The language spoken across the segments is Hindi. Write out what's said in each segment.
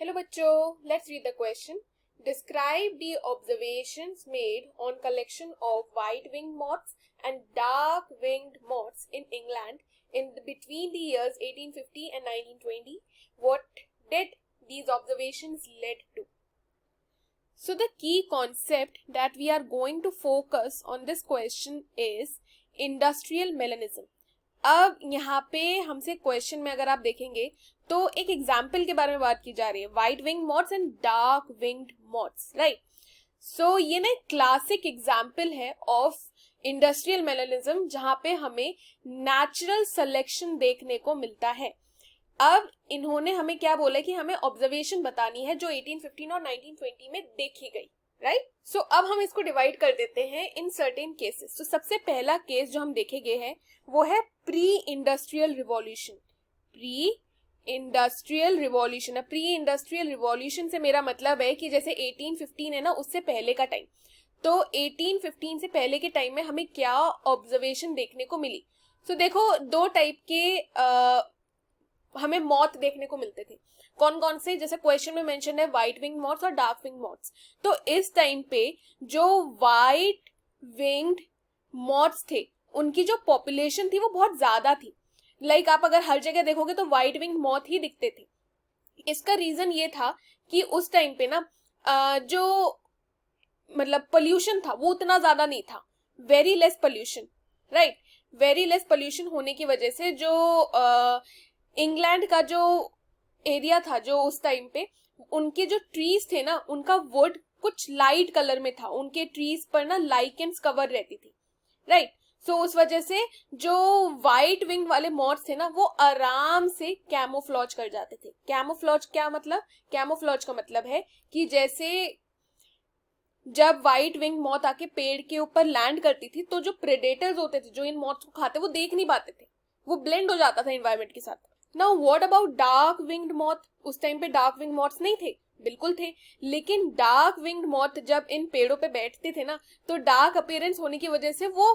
हेलो बच्चों, let's read the question. Describe the observations made on collection of white-winged moths and dark-winged moths in England between the years 1850 and 1920. What did these observations led to? So the key concept that we are going to focus on this question is industrial melanism. अब यहाँ पे हमसे क्वेश्चन में अगर आप देखेंगे तो एक एग्जाम्पल के बारे में बात की जा रही है, white wing moths and dark winged moths, right. So ये ना एक क्लासिक एग्जाम्पल है ऑफ इंडस्ट्रियल मेलानिज्म जहां पे हमें नेचुरल सिलेक्शन देखने को मिलता है. अब इन्होंने हमें क्या बोला कि हमें ऑब्जर्वेशन बतानी है जो 1815 और 1920 में देखी गई, राइट. सो अब हम इसको डिवाइड कर देते हैं इन सर्टेन केसेस. तो सबसे पहला केस जो हम देखेंगे है वो है pre industrial revolution. Pre industrial revolution. अब प्री इंडस्ट्रियल रिवॉल्यूशन से मेरा मतलब है कि जैसे 1815 है ना, उससे पहले का टाइम. तो 1815 से पहले के टाइम में हमें क्या ऑब्जर्वेशन देखने को मिली. सो देखो, दो टाइप के हमें मॉथ देखने को मिलते थे. कौन कौन से? जैसे क्वेश्चन में मेंशन है व्हाइट विंग मॉथ्स और डार्क विंग मॉथ्स. तो इस टाइम पे जो व्हाइट विंग्ड मॉथ्स थे उनकी जो पॉपुलेशन थी वो बहुत ज्यादा थी. लाइक आप अगर हर जगह देखोगे तो व्हाइट विंग मॉथ ही दिखते थे. इसका रीजन ये था कि उस टाइम पे ना जो मतलब पोल्यूशन था वो उतना ज्यादा नहीं था. Very less pollution, right. Very less pollution होने की वजह से जो इंग्लैंड का जो एरिया था जो उस टाइम पे उनके जो ट्रीज थे ना उनका वुड कुछ लाइट कलर में था. उनके ट्रीज पर ना लाइकेंस कवर रहती थी, राइट. सो उस वजह से जो व्हाइट विंग वाले मॉथ्स थे ना वो आराम से कैमोफ्लॉज कर जाते थे. कैमोफ्लॉज क्या मतलब? कैमोफ्लॉज का मतलब है कि जैसे जब व्हाइट विंग मॉथ आके पेड़ के ऊपर लैंड करती थी तो जो प्रेडेटर्स होते थे जो इन मॉथ्स को खाते वो देख नहीं पाते थे, वो ब्लेंड हो जाता था एनवायरनमेंट के साथ. Now what about dark winged moth? उस टाइम पे डार्क विंग मॉथ्स नहीं थे? बिल्कुल थे. लेकिन डार्क विंग्ड मॉथ जब इन पेड़ों पे बैठते थे ना तो डार्क अपीयरेंस होने की वजह से वो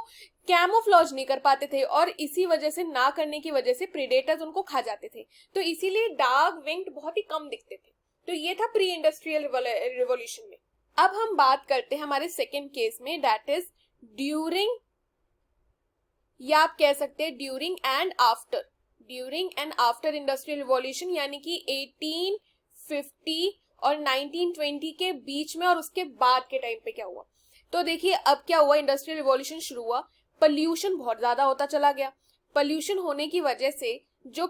कैमोफ्लॉज नहीं कर पाते थे और इसी वजह से ना करने की वजह से प्रेडेटर्स उनको खा जाते थे. तो इसीलिए डार्क विंग्ड बहुत ही कम दिखते थे. तो ये था प्री इंडस्ट्रियल रिवॉल्यूशन में. अब हम बात करते हैं हमारे सेकेंड केस में, दैट इज ड्यूरिंग, या आप कह सकते हैं during and after. During and after industrial revolution यानी कि 1850 और 1920 के बीच में और उसके बाद के टाइम पे क्या हुआ. तो देखिए अब क्या हुआ, इंडस्ट्रियल रिवॉल्यूशन शुरू हुआ, पोल्यूशन बहुत ज्यादा होता चला गया. पोल्यूशन होने की वजह से जो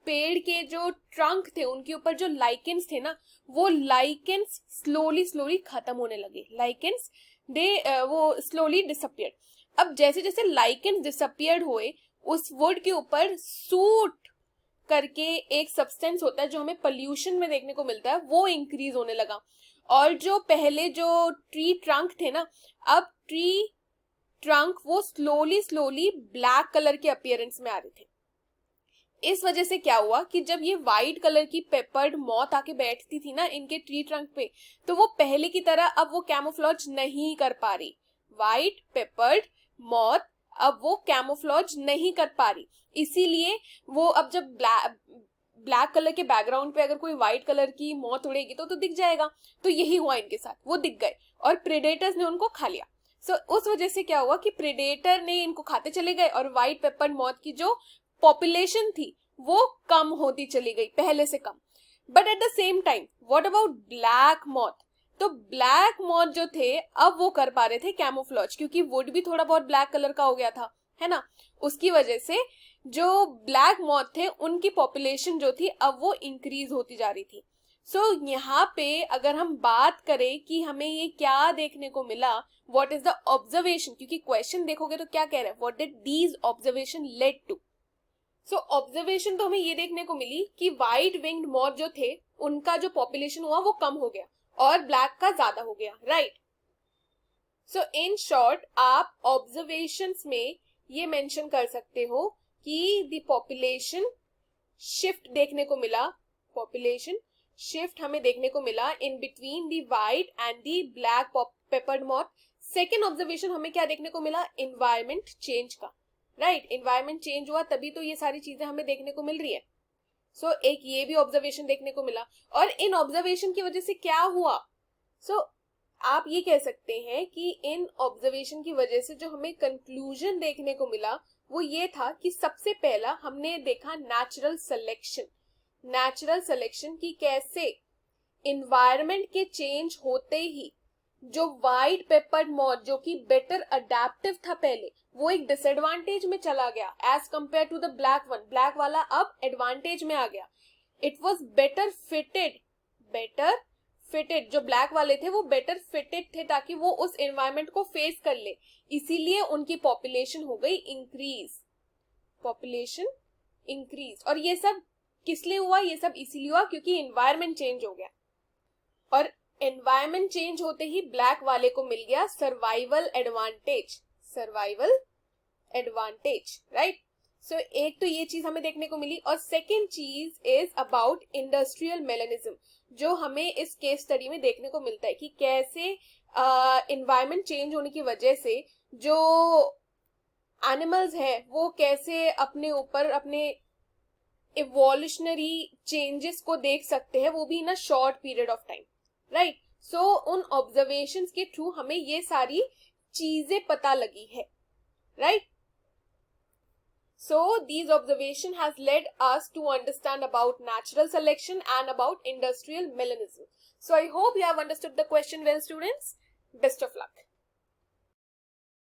पेड़ के जो ट्रंक थे उनके ऊपर जो लाइकेंस थे ना वो लाइकेंस स्लोली स्लोली खत्म होने लगे. लाइकेंस वो स्लोली डिसअपियर्ड. अब जैसे जैसे लाइकेंस डिसअपियर्ड हुए उस वुड के ऊपर सूट करके एक सब्सटेंस होता है जो हमें पोल्यूशन में देखने को मिलता है, वो इंक्रीज होने लगा. और जो पहले जो ट्री ट्रंक थे ना, अब ट्री ट्रंक वो स्लोली स्लोली ब्लैक कलर के अपीयरेंस में आ रहे थे. इस वजह से क्या हुआ कि जब ये व्हाइट कलर की पेपर्ड मॉथ आके बैठती थी ना इनके ट्री ट्रंक पे तो वो पहले की तरह अब वो कैमोफ्लॉज नहीं कर पा रही. व्हाइट पेपर्ड मॉथ अब वो कैमोफ्लॉज नहीं कर पा रही. इसीलिए वो अब जब ब्लैक कलर के बैकग्राउंड पे अगर कोई व्हाइट कलर की मॉथ उड़ेगी तो दिख जाएगा. तो यही हुआ इनके साथ, वो दिख गए और प्रेडेटर्स ने उनको खा लिया. सो उस वजह से क्या हुआ कि प्रेडेटर ने इनको खाते चले गए और व्हाइट पेपर्ड मॉथ की जो पॉपुलेशन थी वो कम होती चली गई, पहले से कम. But at the same time what about black moth? तो ब्लैक मॉथ जो थे अब वो कर पा रहे थे कैमोफ्लॉज क्योंकि वुड भी थोड़ा बहुत ब्लैक कलर का हो गया था, है ना. उसकी वजह से जो ब्लैक मॉथ थे उनकी पॉपुलेशन जो थी अब वो इंक्रीज होती जा रही थी. सो यहाँ पे अगर हम बात करें कि हमें ये क्या देखने को मिला, व्हाट इज द ऑब्जर्वेशन, क्योंकि क्वेश्चन देखोगे तो क्या कह रहे हैं, what did these observation led to. So observation तो हमें ये देखने को मिली कि व्हाइट विंग्ड मॉथ जो थे उनका जो पॉपुलेशन हुआ वो कम हो गया और ब्लैक का ज्यादा हो गया, राइट. सो इन शॉर्ट आप ऑब्जर्वेशंस में ये मेंशन कर सकते हो कि द पॉपुलेशन शिफ्ट देखने को मिला. पॉपुलेशन शिफ्ट हमें देखने को मिला in between the white and the black peppered moth. Second observation हमें क्या देखने को मिला, एनवायरमेंट चेंज का, राइट. एनवायरमेंट चेंज हुआ तभी तो ये सारी चीजें हमें देखने को मिल रही है. सो एक ये भी ऑब्जर्वेशन देखने को मिला। और इन ऑब्जर्वेशन की वजह से क्या हुआ? सो आप ये कह सकते हैं कि इन ऑब्जर्वेशन की वजह से जो हमें कंक्लूजन देखने को मिला वो ये था कि सबसे पहला हमने देखा नेचुरल सिलेक्शन। नेचुरल सिलेक्शन की कैसे इन्वायरमेंट के चेंज होते ही जो व्हाइट पेपर्ड मॉथ जो कि बेटर अडेप्टिव था पहले, वो एक डिसएडवांटेज में चला गया as compare to the black one. Black वाला अब एडवांटेज में आ गया। इट वॉज बेटर फिटेड, जो ब्लैक वाले थे वो बेटर फिटेड थे ताकि वो उस एनवायरनमेंट को फेस कर ले, इसीलिए उनकी पॉपुलेशन हो गई इंक्रीज। और ये सब किस लिए हुआ? ये सब इसीलिए हुआ क्योंकि एनवायरनमेंट चेंज हो गया। और एनवायरनमेंट चेंज होते ही ब्लैक वाले को मिल गया सर्वाइवल एडवांटेज, राइट। सो एक तो ये चीज हमें देखने को मिली। और सेकेंड चीज इज अबाउट इंडस्ट्रियल मेलेनिज्म, जो हमें इस केस स्टडी में देखने को मिलता है कि कैसे एनवायरनमेंट चेंज होने की वजह से जो एनिमल्स है वो कैसे अपने ऊपर अपने इवोल्यूशनरी चेंजेस को देख सकते हैं, वो भी in a short period of time, right. So उन ऑब्जर्वेशंस के थ्रू हमें ये सारी चीजें पता लगी है, right. So these observation has led us to understand about natural selection and about industrial melanism. So I hope you have understood the question well, students. Best of luck.